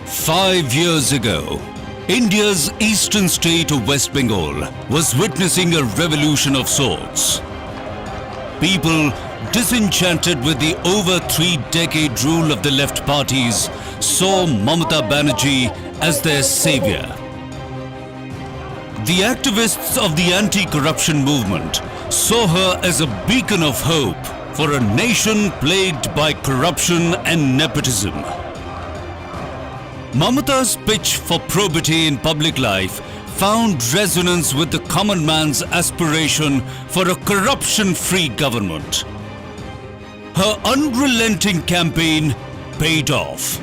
5 years ago, India's eastern state of West Bengal was witnessing a revolution of sorts. People disenchanted with the over 3-decade rule of the left parties saw Mamata Banerjee as their savior. The activists of the anti-corruption movement saw her as a beacon of hope for a nation plagued by corruption and nepotism. Mamata's pitch for probity in public life found resonance with the common man's aspiration for a corruption-free government. Her unrelenting campaign paid off,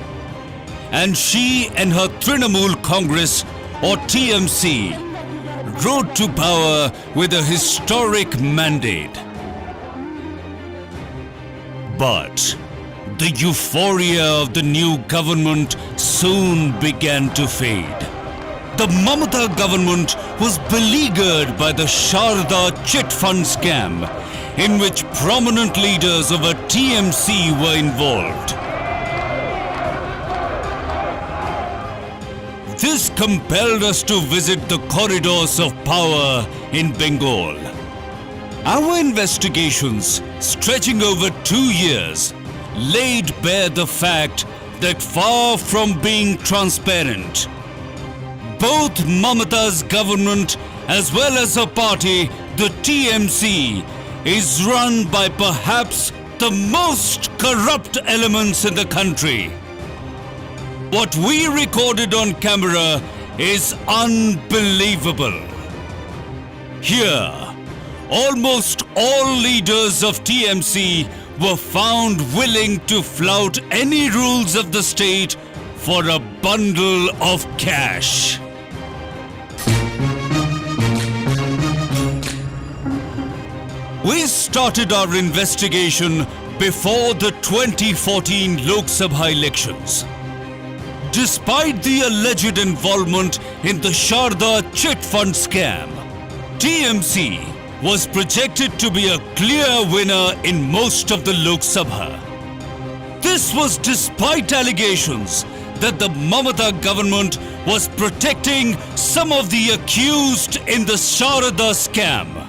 and she and her Trinamool Congress, or TMC, rode to power with a historic mandate. But the euphoria of the new government soon began to fade. The Mamata government was beleaguered by the Sharda chit fund scam, in which prominent leaders of a TMC were involved. This compelled us to visit the corridors of power in Bengal. Our investigations, stretching over 2 years, laid bare the fact that far from being transparent, both Mamata's government as well as her party, the TMC, is run by perhaps the most corrupt elements in the country. What we recorded on camera is unbelievable. Here, almost all leaders of TMC were found willing to flout any rules of the state for a bundle of cash. We started our investigation before the 2014 Lok Sabha elections. Despite the alleged involvement in the Sharda chit fund scam, TMC was projected to be a clear winner in most of the Lok Sabha. This was despite allegations that the Mamata government was protecting some of the accused in the Sharda scam.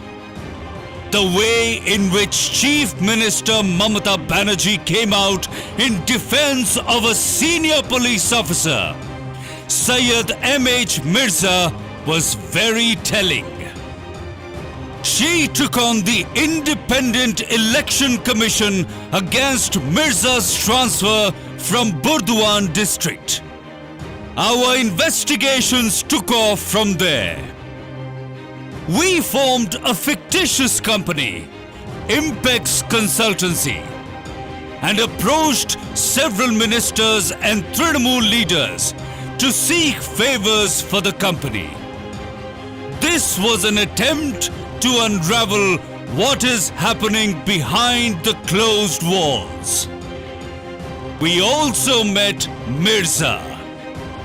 The way in which Chief Minister Mamata Banerjee came out in defense of a senior police officer, Syed M.H. Mirza, was very telling. She took on the Independent Election Commission against Mirza's transfer from Burdwan district. Our investigations took off from there. We formed a fictitious company, Impex Consultancy, and approached several ministers and Trinamool leaders to seek favors for the company. This was an attempt to unravel what is happening behind the closed walls. We also met Mirza.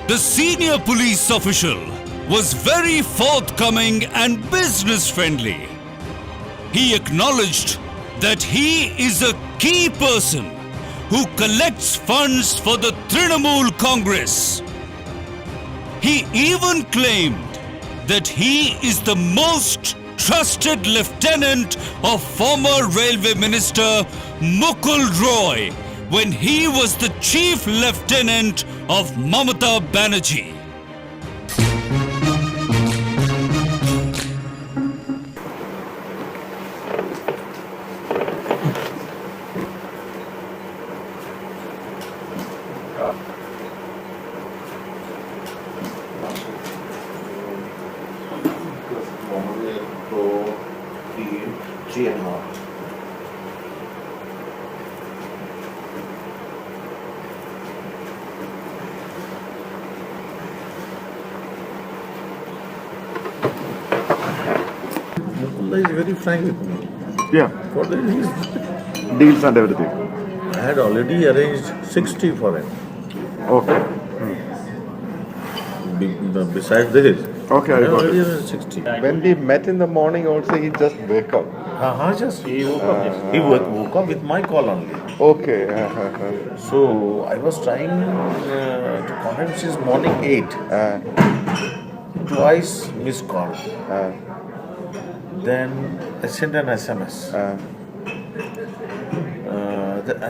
The senior police official was very forthcoming and business-friendly. He acknowledged that he is a key person who collects funds for the Trinamool Congress. He even claimed that he is the most trusted lieutenant of former railway minister Mukul Roy when he was the chief lieutenant of Mamata Banerjee. Mukul is very frank with me. Yeah, For the his, deals and everything. I had already arranged 60 for him. Okay. Besides this, Okay, I I had got already it. arranged 60. When we met in the morning also, he just wake up. Just he woke up. He woke up with my call only. Okay. So I was trying to call him since morning 8. Twice missed call. Then I sent an SMS.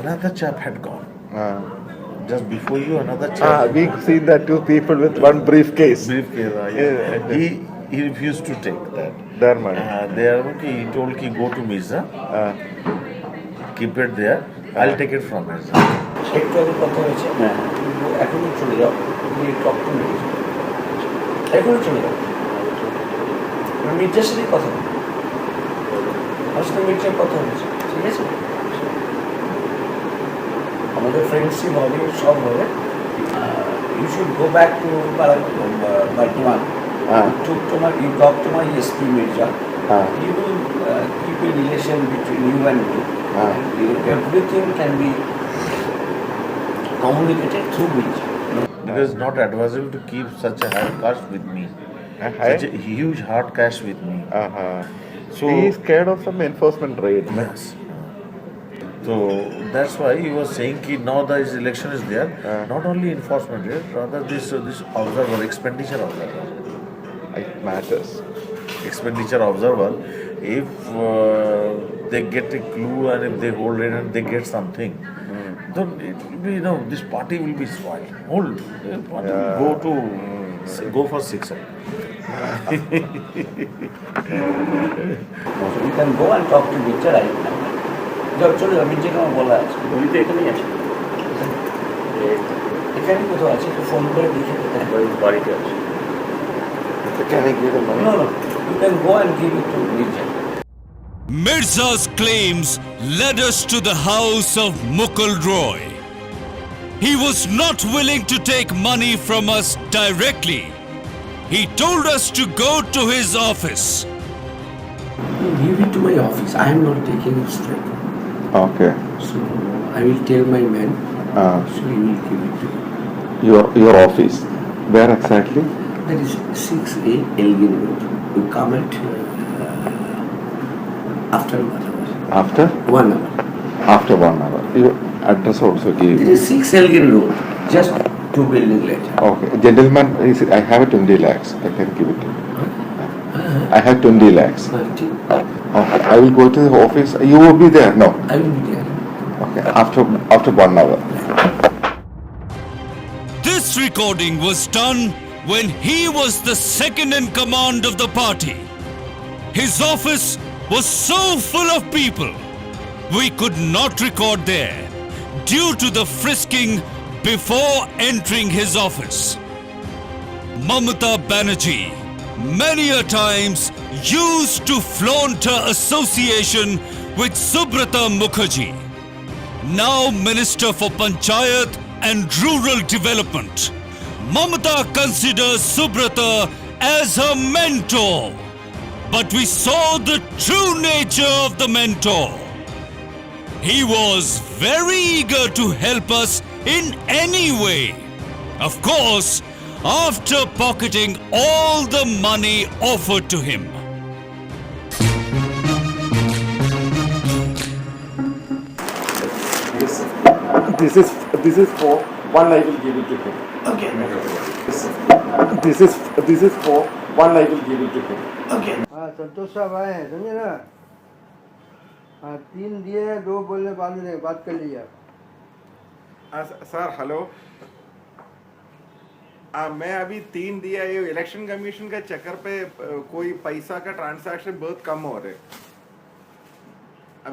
Another chap had gone. Just before you, another chap. We've seen that two people with one briefcase. Briefcase. He refused to take that. There, man. He told he go to Mirza. Keep it there. I'll take it from Mirza. একটু আগে কথা হয়েছে এখনই চলে যাও তুমি talk to Mirza এখনই চলে যাও মির্জার সাথে কথা বলো আমার সাথে মির্জার কথা হয়েছে ঠিক আছে আমাদের ফ্রেন্ডশিপ হবে সব হবে you should go back to Bardhaman you talk to my SP Mirza he will keep a relation between you and me everything can be communicated through Mirza. It is not advisable to keep such a hard cash with me. Such a huge hard cash with me. So he's scared of some enforcement raid. Yes. So that's why he was saying that now that his election is there, not only enforcement raid, rather this observer, expenditure observer. It matters. Expenditure observer, if they get a clue and if they hold it and they get something, then it will be, this party will be spoiled. The party will go for 6. So you can go and talk to Mirza right now. যাও চলে যাও মির্জাকে আমার বলা আছে উনি তো এখানেই আছে এখানে কোথাও আছে একটু ফোন করে দেখে বাড়িতে আছে Can I give him money? No, you can go and give it to Mirza. Mirza's claims led us to the house of Mukul Roy. He was not willing to take money from us directly. He told us to go to his office. You give it to my office. I am not taking it straight. Okay. So I will tell my man. So he will give it to you. Your office. Where exactly? That is 6A Elgin Road. You come at after 1 hour. After? 1 hour. After 1 hour. Your address also give. It is 6 Elgin Road. Just 2 buildings later. Okay. Gentleman, I have 20 lakhs. I can give it to you. I have 20 lakhs. Okay. I will go to the office. You will be there? No. I will be there. Okay. After 1 hour. This recording was done when he was the second in command of the party. His office was so full of people, we could not record there due to the frisking before entering his office. Mamata Banerjee many a times used to flaunt her association with Subrata Mukherjee, now Minister for Panchayat and Rural Development. Mamata considers Subrata as her mentor, but we saw the true nature of the mentor. He was very eager to help us in any way. Of course, after pocketing all the money offered to him. This is for one. I will give it to him. Okay. This is for one. I will give it to him. Okay. हाँ संतोष साहब आए हैं समझे ना हाँ 3 दिए 2 बोलने बाद में बात कर लीजिए आप सर हेलो मैं अभी 3 दिया ये इलेक्शन कमीशन के चक्कर पे कोई पैसा का ट्रांजैक्शन बहुत कम हो रहे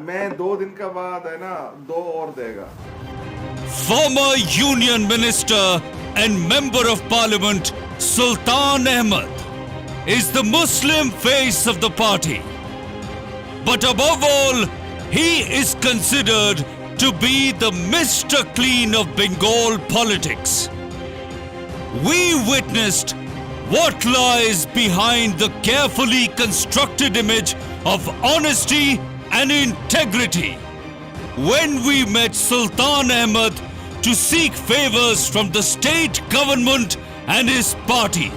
मैं 2 दिन के बाद है ना 2 और देगा Former Union Minister and Member of Parliament Sultan Ahmed is the Muslim face of the party. But above all, he is considered to be the Mr. Clean of Bengal politics. We witnessed what lies behind the carefully constructed image of honesty and integrity when we met Sultan Ahmed to seek favors from the state government and his party.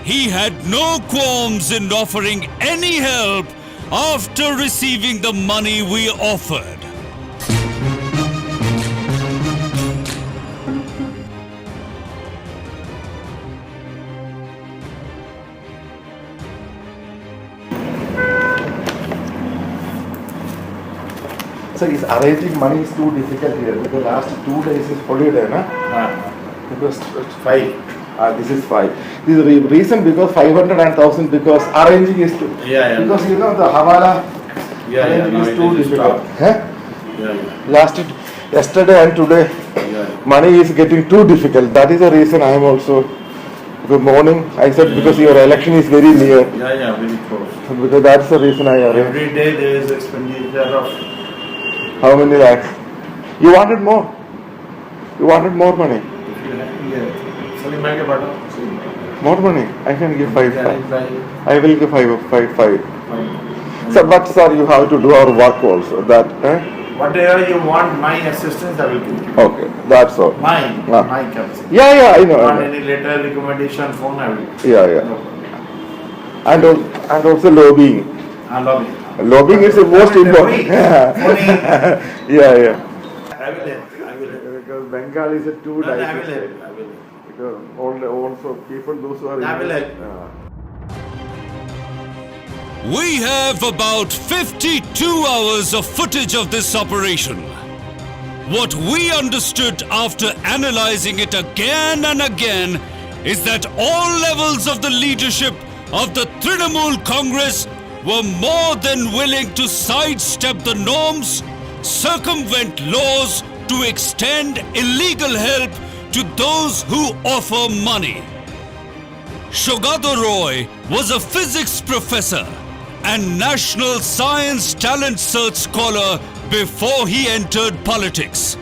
He had no qualms in offering any help after receiving the money we offered. So is arranging money is too difficult here because last 2 days is holiday, na? Because it's 5. This is 5. This is the reason because 500 and 1000 because arranging is too. Yeah. Because you know the Hawala arranging no, is it too is difficult. tough. Huh? Yesterday and today, money is getting too difficult. That is the reason I am also. Good morning. I said because your election is very near. Very close. Because that's the reason I arranged. Every day there is expenditure of. How many lakhs? You wanted more. You wanted more money. More money. I can give 5. I will give 5. So, but sir, you have to do our work also. That. Whatever you want, my assistance I will give. Okay, that's all. My capacity. Yeah, I know. Want any letter, recommendation, phone I will give. Yeah. No problem. And also lobbying. Lobby. Lobbying is the most important. Yeah. I will help. Because Bengal is a too No, I will help. Because also people those who are. I will help. We have about 52 hours of footage of this operation. What we understood after analyzing it again and again is that all levels of the leadership of the Trinamool Congress were more than willing to sidestep the norms, circumvent laws to extend illegal help to those who offer money. Shogato Roy was a physics professor and National Science Talent Search scholar before he entered politics.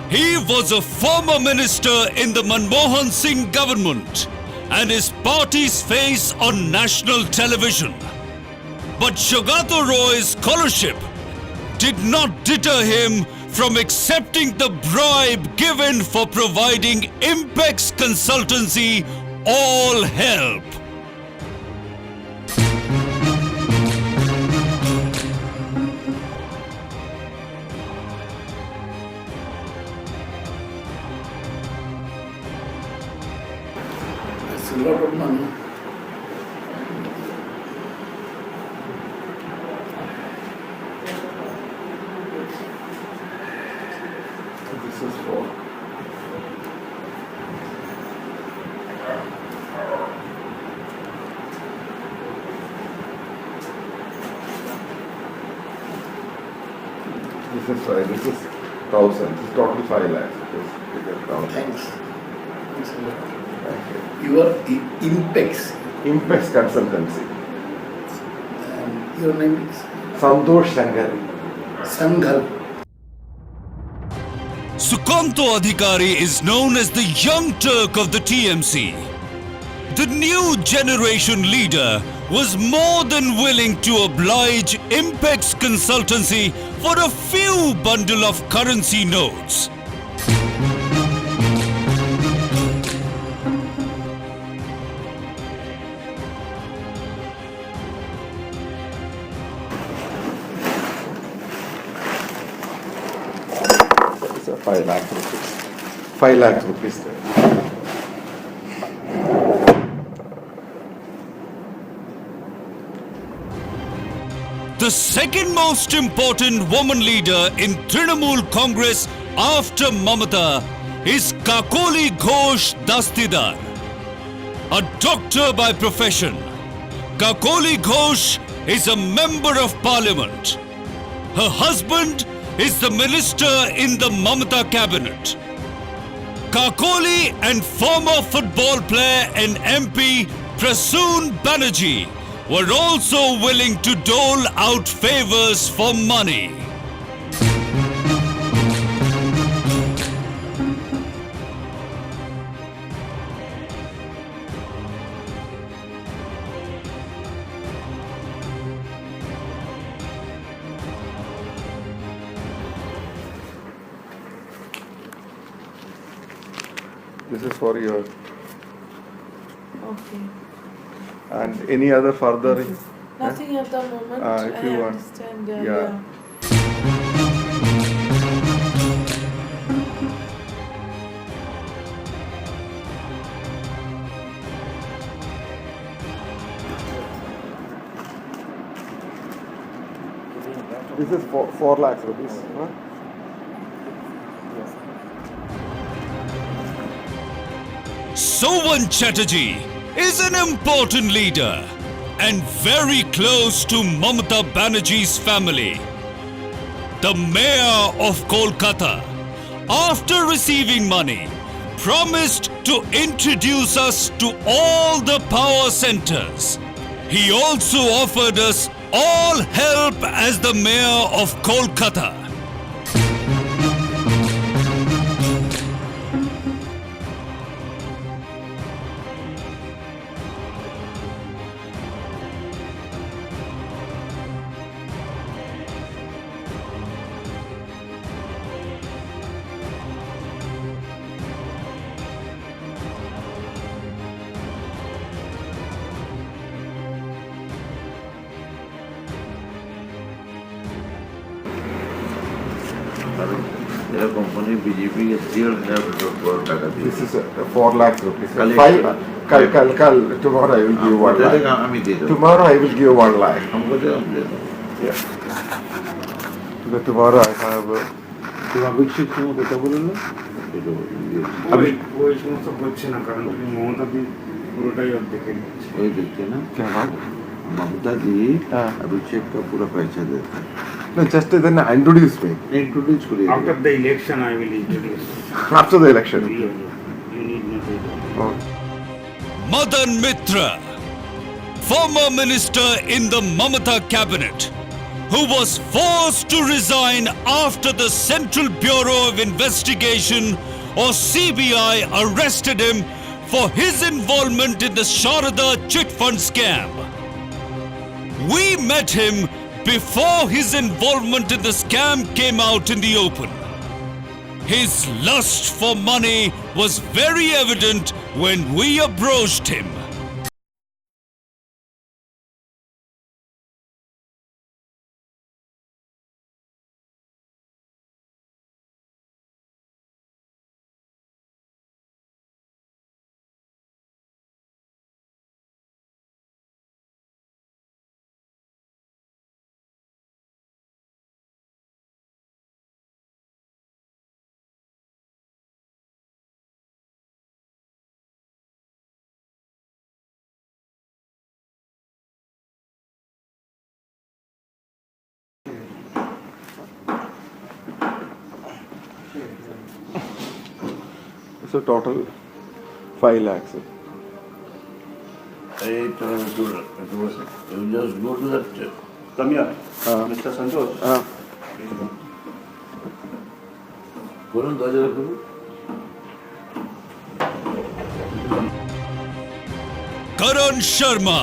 He was a former minister in the Manmohan Singh government and his party's face on national television. But Shogato Roy's scholarship did not deter him from accepting the bribe given for providing Impex Consultancy all help. It's a lot of money. This is for. This is 1,000. This is total 5 lakhs. Thanks. Thanks a lot. Thank you. Your Impex. Impex Consultancy. Your name is Santosh Shankari. Sanghal. Sukanto Adhikari is known as the young Turk of the TMC. The new generation leader was more than willing to oblige Impex Consultancy for a few bundle of currency notes. It's a 5 lakh rupees. 5 lakh rupees. The second most important woman leader in Trinamool Congress after Mamata is Kakoli Ghosh Dastidar, a doctor by profession. Kakoli Ghosh is a member of parliament. Her husband is the minister in the Mamata cabinet. Kakoli and former football player and MP Prasoon Banerjee were also willing to dole out favors for money. This is for your. Okay. And any other further Nothing at the moment. If I you want. understand. Yeah. This is 4 lakhs rupees. Huh? Sovan Chatterjee is an important leader and very close to Mamata Banerjee's family. The mayor of Kolkata, after receiving money, promised to introduce us to all the power centers. He also offered us all help as the mayor of Kolkata. Their company BJP is still never got Tata. This is 4 lakhs rupees. Collection. Tomorrow I will give 1 lakh. আমি দিয়ে দেবো Tomorrow I will give 1 lakh. हमको दे हम दे दो Yeah. Because tomorrow I have. तुम अभिषेक तुम কথা বলে না अभी ওই সমস্ত করছে না কারণ তুমি মমতা দি পুরোটাই অর্ধেকে নিচ্ছে वही देखते ना क्या बात? ममता जी हाँ. अभिषेक का पूरा पैसा देता है No, just then introduce me introduce करिए after the election I will introduce after the election. You need not Oh. Madan Mitra, former minister in the Mamata cabinet, who was forced to resign after the Central Bureau of Investigation or CBI arrested him for his involvement in the Sharada chit fund scam. We met him before his involvement in the scam came out in the open. His lust for money was very evident when we approached him. So total 5 lakhs. you just go to that Come here, Mr. Santosh. করুন দরজা করুন Karan Sharma,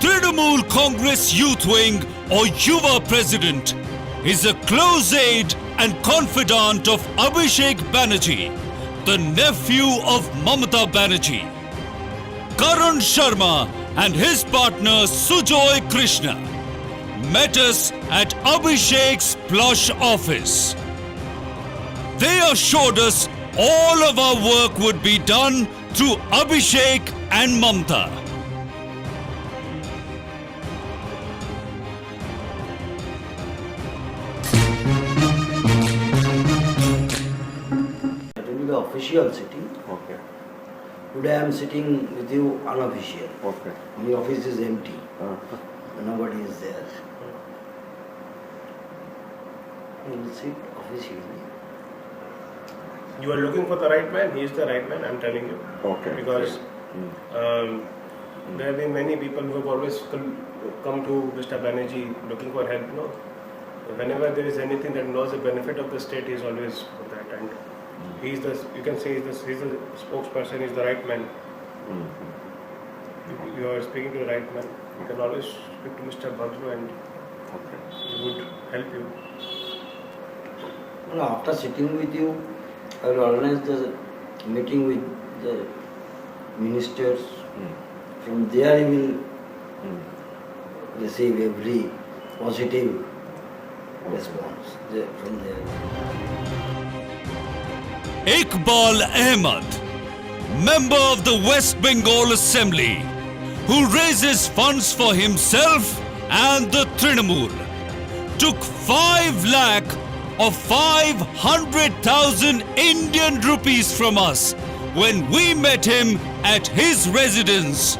Trinamool Congress Youth Wing or Yuva President, is a close aide and confidant of Abhishek Banerjee, the nephew of Mamata Banerjee. Karan Sharma and his partner Sujoy Krishna met us at Abhishek's plush office. They assured us all of our work would be done through Abhishek and Mamta. That will be the official sitting. Okay. Today I am sitting with you unofficial. Okay. The office is empty. Nobody is there. We will sit officially. You are looking for the right man. He is the right man. I'm telling you. Okay. Because there have been many people who have always come to Mr. Banerjee looking for help. No, whenever there is anything that knows the benefit of the state, he is always for that. And he's the, you can say he's the spokesperson. He's the right man. You are speaking to the right man. You can always speak to Mr. Bhadru and he would help you. No, after sitting with you, I will organize the meeting with the ministers. From there, he will receive every positive response from there. Iqbal Ahmed, member of the West Bengal Assembly, who raises funds for himself and the Trinamool, took 5 lakh of 500,000 Indian rupees from us when we met him at his residence.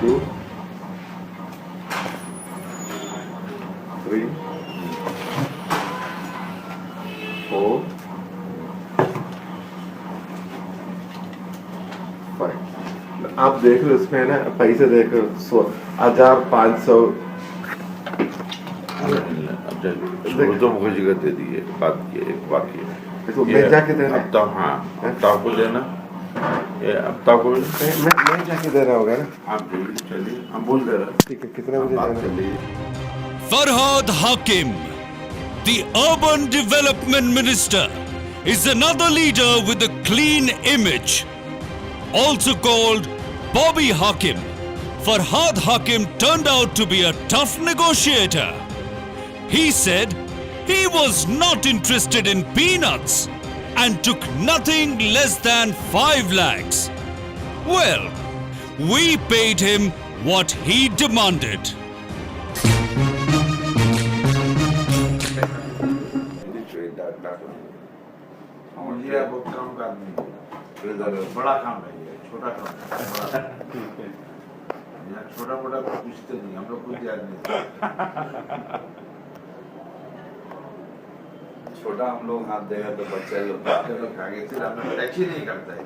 Two, 3, 4, 5. आप देख लो इसमें ना पैसे देखो 1,500 तो मुखर्जी का दे दिए बात की एक बाकी है इसको मैं जाके देना है? अब्ताब को देना ये अब्ताब को मैं जाके देना होगा ना आप चलिए हम बोल दे रहे ठीक है कितने बजे देना है? Farhad Hakim, the Urban Development Minister, is another leader with a clean image. Also called Bobby Hakim, Farhad Hakim turned out to be a tough negotiator. He said he was not interested in peanuts and took nothing less than 5 lakhs. Well, we paid him what he demanded. ये अब काम का आदमी बड़ा काम है ये छोटा काम है यहाँ छोटा मोटा पूछते नहीं हम लोग कुछ याद नहीं छोटा हम लोग हाथ देगा तो बच्चा लोग खाएंगे फिर हमें टच ही नहीं करता है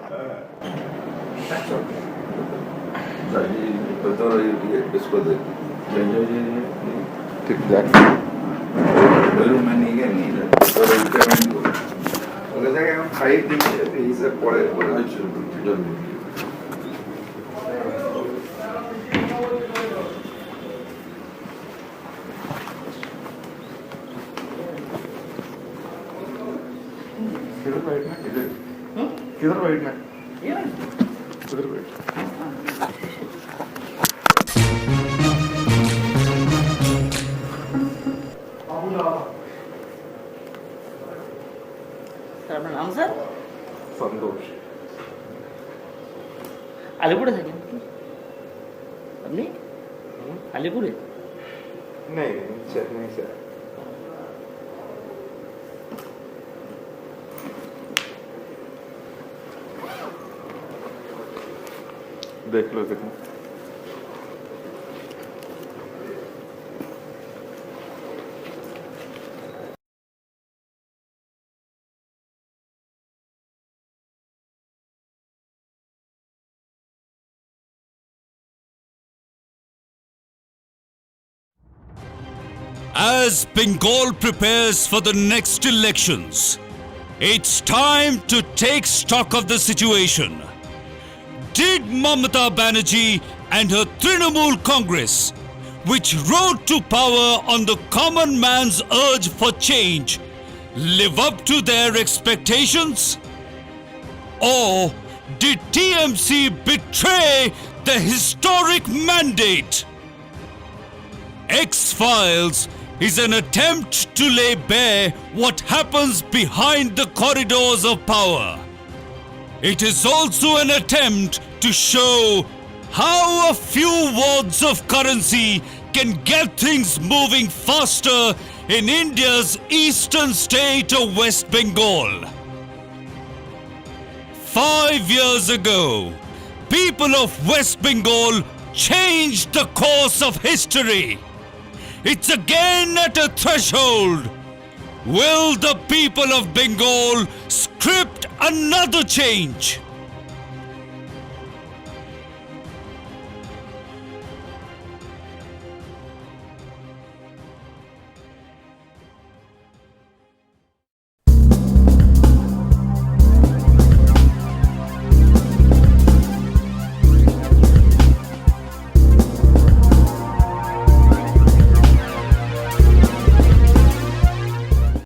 तो इसको दे ठीक है मैं नहीं गया नहीं हम खाई थी सब पड़े जल्दी किधर बैठना किधर बैठना किधर बैठ স্যার আপনার নাম স্যার? संतोष আলিপুরে থাকেন আপনি? আলিপুরে? नहीं चेन्नई से देख लो देखो As Bengal prepares for the next elections, it's time to take stock of the situation. Did Mamata Banerjee and her Trinamool Congress, which rose to power on the common man's urge for change, live up to their expectations? Or did TMC betray the historic mandate? X-Files is an attempt to lay bare what happens behind the corridors of power. It is also an attempt to show how a few wads of currency can get things moving faster in India's eastern state of West Bengal. 5 years ago, people of West Bengal changed the course of history. It's again at a threshold. Will the people of Bengal script another change?